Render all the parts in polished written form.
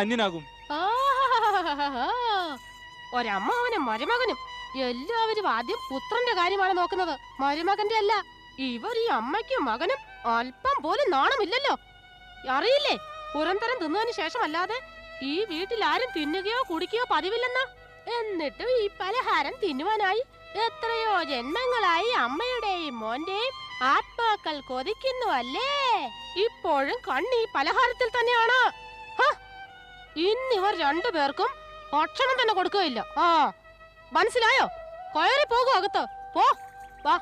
അന്യനാകും. ഒരമ്മാവനും മരുമകനും എല്ലാവരും ആദ്യം പുത്രന്റെ കാര്യമാണ് നോക്കുന്നത്, മരുമകന്റെ അല്ല. ഇവർ ഈ അമ്മയ്ക്കും മകനും അല്പം പോലും നാണമില്ലല്ലോ. അറിയില്ലേ, പുറന്തരം തിന്നതിന് ശേഷം അല്ലാതെ ഈ വീട്ടിൽ ആരും തിന്നുകയോ കുടിക്കുകയോ പതിവില്ലെന്ന. എന്നിട്ടും ഈ പലഹാരം തിന്നുവാനായി എത്രയോ ജന്മങ്ങളായി അമ്മയുടെയും മോന്റെയും ആത്മാക്കൾ കൊതിക്കുന്നു അല്ലേ? ഇപ്പോഴും കണ്ണി പലഹാരത്തിൽ തന്നെയാണ്. ഇന്നിവർ രണ്ടുപേർക്കും ഭക്ഷണം തന്നെ കൊടുക്കുകയില്ല. മനസ്സിലായോ? കയറി പോകും അകത്ത്. പോ വാ.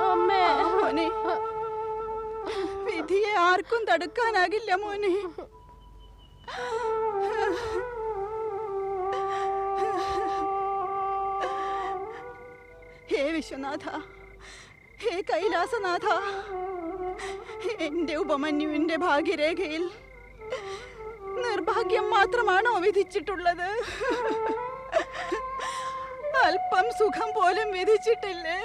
അമ്മേ, മോനെ, വിധിയെ ആർക്കും തടുക്കാനാകില്ല മോനെ. ഹേ വിശ്വനാഥ, ഹേ കൈലാസനാഥ, എന്റെ ഉപമന്യുവിന്റെ ഭാഗ്യരേഖയിൽ നിർഭാഗ്യം മാത്രമാണോ വിധിച്ചിട്ടുള്ളത്? അല്പം സുഖം പോലും വിധിച്ചിട്ടില്ലേ?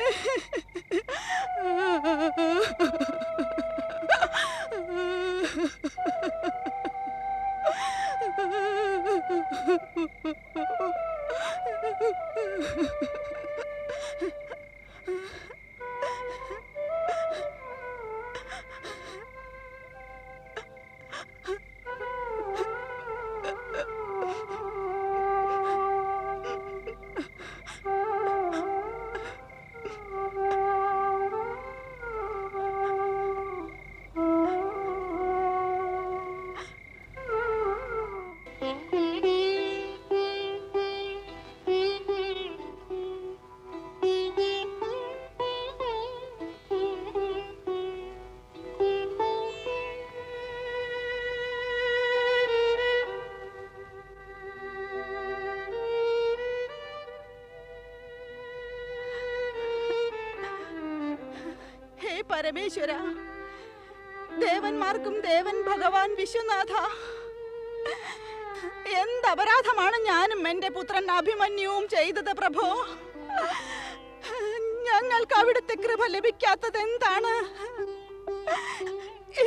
പരമേശ്വര, ദേവന്മാർക്കും ദേവൻ ഭഗവാൻ വിശ്വനാഥ, എന്തപരാധമാണ് ഞാനും എന്റെ പുത്രൻ അഭിമന്യുവും ചെയ്തത് പ്രഭോ? ഞങ്ങൾക്ക് അവിടുത്തെ കൃപ ലഭിക്കാത്തത് എന്താണ്?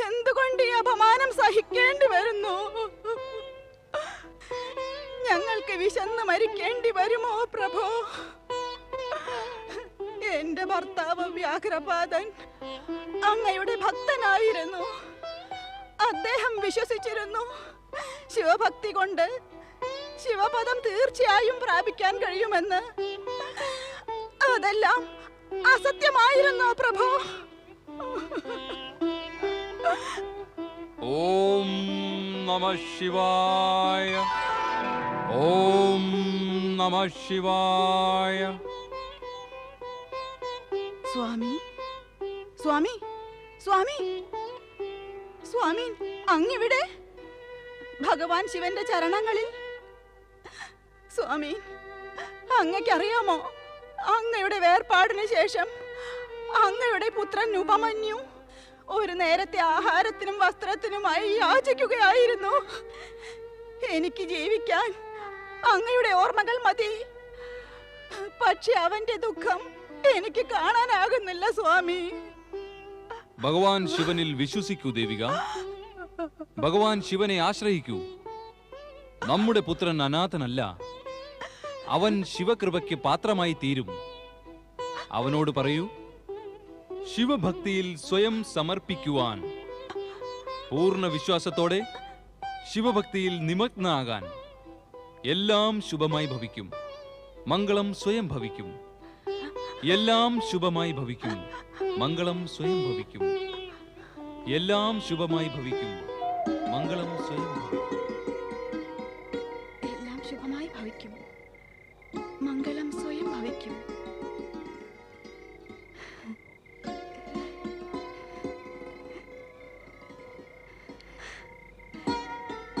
എന്തുകൊണ്ട് ഈ അപമാനം സഹിക്കേണ്ടി വരുന്നു? ഞങ്ങൾക്ക് വിശന്ന് മരിക്കേണ്ടി വരുമോ പ്രഭോ? എന്റെ ഭർത്താവ് വ്യാഘ്രപാദൻ അങ്ങയുടെ ഭക്തനായിരുന്നു. അദ്ദേഹം വിശ്വസിച്ചിരുന്നു ശിവഭക്തി കൊണ്ട് ശിവപദം തീർച്ചയായും പ്രാപിക്കാൻ കഴിയുമെന്ന്. അതെല്ലാം അസത്യമായിരുന്നോ പ്രഭോ? ഓം നമഃ ശിവായ, ഓം നമഃ ശിവായ. സ്വാമി, സ്വാമി, സ്വാമി, സ്വാമി, അങ്ങിവിടെ ഭഗവാൻ ശിവന്റെ ചരണങ്ങളിൽ. സ്വാമി, അങ്ങയ്ക്കറിയാമോ, അങ്ങയുടെ വേർപാടിന് ശേഷം അങ്ങയുടെ പുത്രൻ ഉപമന്യു ഒരു നേരത്തെ ആഹാരത്തിനും വസ്ത്രത്തിനുമായി യാചിക്കുകയായിരുന്നു. എനിക്ക് ജീവിക്കാൻ അങ്ങയുടെ ഓർമ്മകൾ മതി. പക്ഷെ അവന്റെ ദുഃഖം എനിക്ക് കാണാനാകുന്നില്ല സ്വാമി. ഭഗവാൻ ശിവനിൽ വിശ്വസിക്കൂ ദേവിക, ഭഗവാൻ ശിവനെ ആശ്രയിക്കൂ. നമ്മുടെ പുത്രൻ അനാഥനല്ല, അവൻ ശിവകൃപയ്ക്ക് പാത്രമായി തീരും. അവനോട് പറയൂ, ശിവഭക്തിയിൽ സ്വയം സമർപ്പിക്കുവാൻ, പൂർണ്ണ വിശ്വാസത്തോടെ ശിവഭക്തിയിൽ നിമഗ്നാകാൻ. എല്ലാം ശുഭമായി ഭവിക്കും, മംഗളം സ്വയം ഭവിക്കും. എല്ലാം ശുഭമായി ഭവിക്കും, മംഗളം സ്വയം ഭവിക്കും. എല്ലാം ശുഭമായി ഭവിക്കും, മംഗളം സ്വയം ഭവിക്കും. എല്ലാം ശുഭമായി ഭവിക്കും, മംഗളം സ്വയം ഭവിക്കും.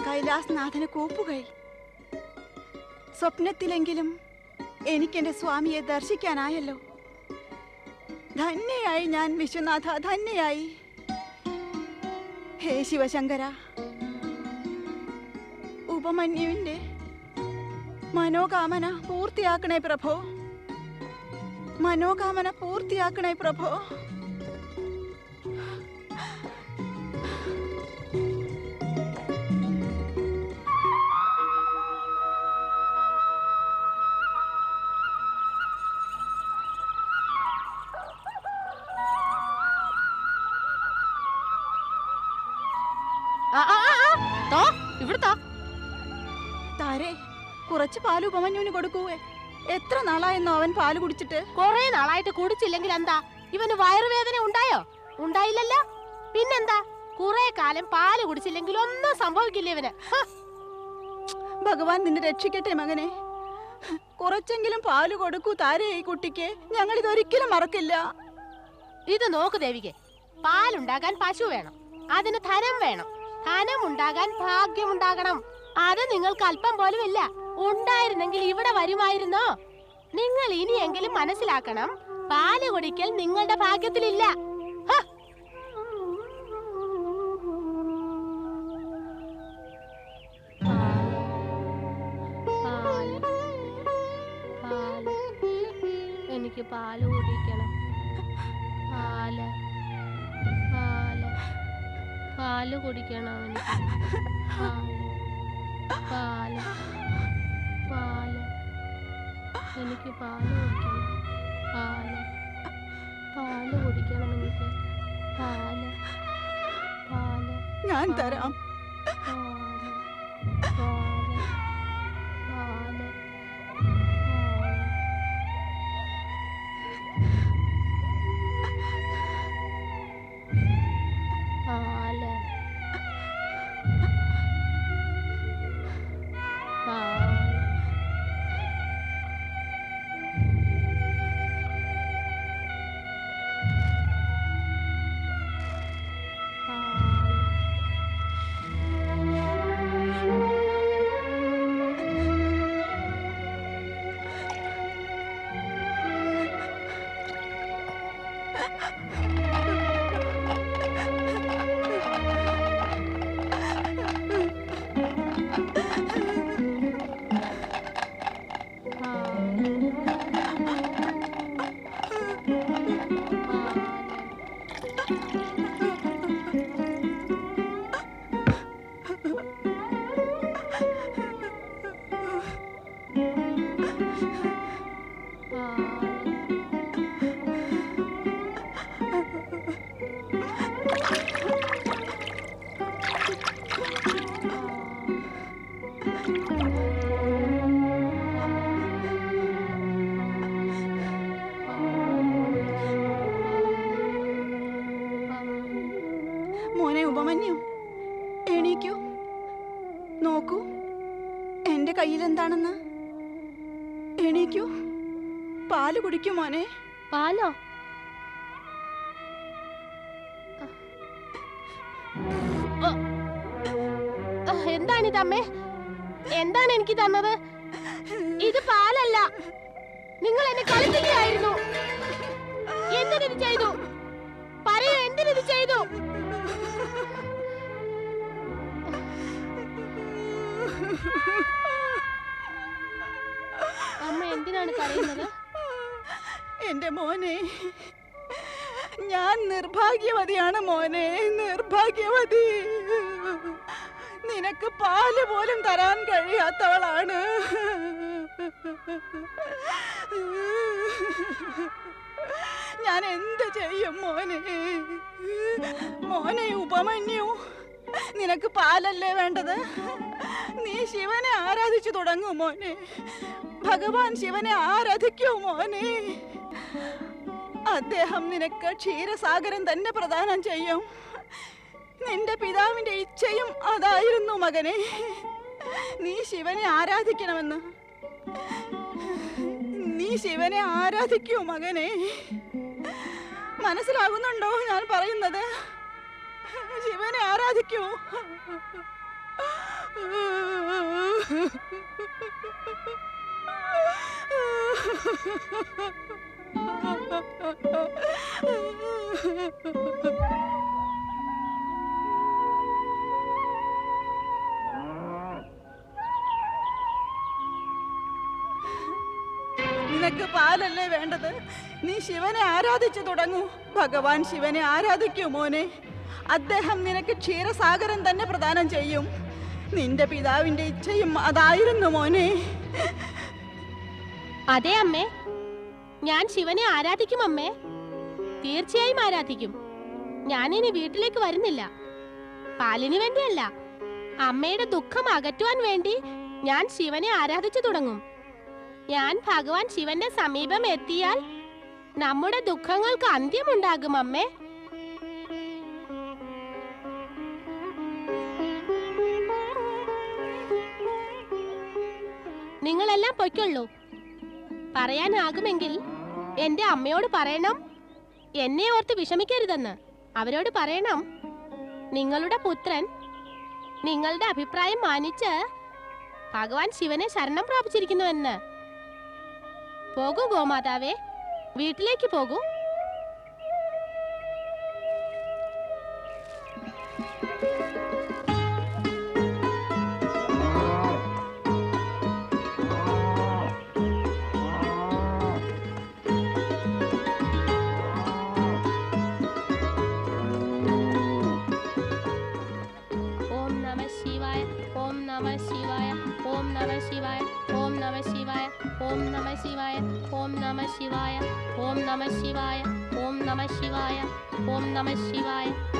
കൈലാസ്നാഥന് കൂപ്പുകൈ. സ്വപ്നത്തിലെങ്കിലും എനിക്കെന്റെ സ്വാമിയെ ദർശിക്കാനായല്ലോ. ധന്യയായി ഞാൻ വിശ്വനാഥ, ധന്യയായി. ഹേ ശിവശങ്കര, ഉപമന്യുവിന്റെ മനോകാമന പൂർത്തിയാക്കണേ പ്രഭോ, മനോകാമന പൂർത്തിയാക്കണേ പ്രഭോ. ഇവിടുത്താ താരേ, കുറച്ച് പാല് ഉപമന്യുവിന് കൊടുക്കൂവേ. എത്ര നാളായെന്നോ അവൻ പാല് കുടിച്ചിട്ട്? കൊറേ നാളായിട്ട് കുടിച്ചില്ലെങ്കിൽ എന്താ, ഇവന് വയറുവേദന ഉണ്ടായോ? ഉണ്ടായില്ലല്ലോ, പിന്നെന്താ? കുറെ കാലം പാല് കുടിച്ചില്ലെങ്കിൽ ഒന്നും സംഭവിക്കില്ല ഇവന്. ഭഗവാൻ നിന്നെ രക്ഷിക്കട്ടെ മകനെ. കുറച്ചെങ്കിലും പാല് കൊടുക്കൂ താരേ ഈ കുട്ടിക്ക്. ഞങ്ങൾ ഇതൊരിക്കലും മറക്കില്ല. ഇത് നോക്ക് ദേവികെ, പാലുണ്ടാകാൻ പശു വേണം, അതിന് ധനം വേണം. ധനം ഉണ്ടാകാൻ ഭാഗ്യമുണ്ടാകണം. അത് നിങ്ങൾക്ക് അല്പം പോലും ഇല്ല. ഉണ്ടായിരുന്നെങ്കിൽ ഇവിടെ വരുമായിരുന്നോ? നിങ്ങൾ ഇനിയെങ്കിലും മനസ്സിലാക്കണം, പാല് കുടിക്കൽ നിങ്ങളുടെ ഭാഗ്യത്തിലില്ല. എനിക്ക് പാല് കുടിക്കണം. പാല് പാല് പാല് കുടിക്കണം. പാല് പാല് എനിക്ക് പാല് കുടിക്കണം. പാല് പാല് കുടിക്കണം. എനിക്ക് പാല് പാല് ഞാൻ തരാം. പാല് പാല് പാല് പാല് മോനെ ഉപമന്യു, എണീക്കൂ. നോക്കൂ എന്റെ കയ്യിൽ എന്താണെന്ന്. എണീക്കൂ, പാല് കുടിക്കൂ മോനെ. പാലോ? എന്താണിതമ്മേ? എന്താണ് എനിക്ക് തന്നത്? ഇത് പാലല്ല. നിങ്ങൾ എന്നെ കളിക്കുകയായിരുന്നു. എന്തിനിത് ചെയ്തു? പറയൂ, എന്തിനിത് ചെയ്തു? അമ്മ എന്തിനാണ് കരയുന്നത്? എന്റെ മോനെ, ഞാൻ നിർഭാഗ്യവതിയാണ് മോനെ, നിർഭാഗ്യവതി. നിനക്ക് പാല് പോലും തരാൻ കഴിയാത്തവളാണ്. ഞാൻ എന്ത് ചെയ്യും മോനെ? മോനെ ഉപമന്യു, നിനക്ക് പാലല്ലേ വേണ്ടത്? നീ ശിവനെ ആരാധിച്ചു തുടങ്ങൂ മോനെ. ഭഗവാൻ ശിവനെ ആരാധിക്കൂ മോനെ. അദ്ദേഹം നിനക്ക് ക്ഷീരസാഗരം തന്നെ പ്രദാനം ചെയ്യും. നിന്റെ പിതാവിന്റെ ഇച്ഛയും അതായിരുന്നു മകനെ. നീ ശിവനെ ആരാധിക്കണമെന്ന്. നീ ശിവനെ ആരാധിക്കൂ മകനെ. മനസ്സിലാകുന്നുണ്ടോ ഞാൻ പറയുന്നത്? ശിവനെ ആരാധിക്കൂ. നിനക്ക് പാലല്ലേ വേണ്ടത്? നീ ശിവനെ ആരാധിച്ചു തുടങ്ങൂ. ഭഗവാൻ ശിവനെ ആരാധിക്കൂ മോനെ. അദ്ദേഹം നിനക്ക് ക്ഷീരസാഗരം തന്നെ പ്രദാനം ചെയ്യും. നിന്റെ പിതാവിന്റെ ഇച്ഛയും അതായിരുന്നു മോനെ. അതെ അമ്മേ, ഞാൻ ശിവനെ ആരാധിക്കും അമ്മേ. തീർച്ചയായും ആരാധിക്കും. ഞാനിനി വീട്ടിലേക്ക് വരുന്നില്ല. പാലിന് വേണ്ടിയല്ല, അമ്മയുടെ ദുഃഖം അകറ്റുവാൻ വേണ്ടി ഞാൻ ശിവനെ ആരാധിച്ചു തുടങ്ങും. ഞാൻ ഭഗവാൻ ശിവന്റെ സമീപം എത്തിയാൽ നമ്മുടെ ദുഃഖങ്ങൾക്ക് അന്ത്യമുണ്ടാകും അമ്മേ. നിങ്ങളെല്ലാം പൊയ്ക്കൊള്ളൂ. പറയാനാകുമെങ്കിൽ എന്റെ അമ്മയോട് പറയണം എന്നെ ഓർത്ത് വിഷമിക്കരുതെന്ന്. അവരോട് പറയണം നിങ്ങളുടെ പുത്രൻ നിങ്ങളുടെ അഭിപ്രായം മാനിച്ച് ഭഗവാൻ ശിവനെ ശരണം പ്രാപിച്ചിരിക്കുന്നുവെന്ന്. പോകൂ ഗോമാതാവേ, വീട്ടിലേക്ക് പോകൂ. ഓം നമഃ ശിവായ, ഓം നമഃ ശിവായ, ഓം നമഃ ശിവായ, ഓം നമഃ ശിവായ, ഓം നമഃ ശിവായ, ഓം നമഃ ശിവായ, ഓം നമഃ ശിവായ.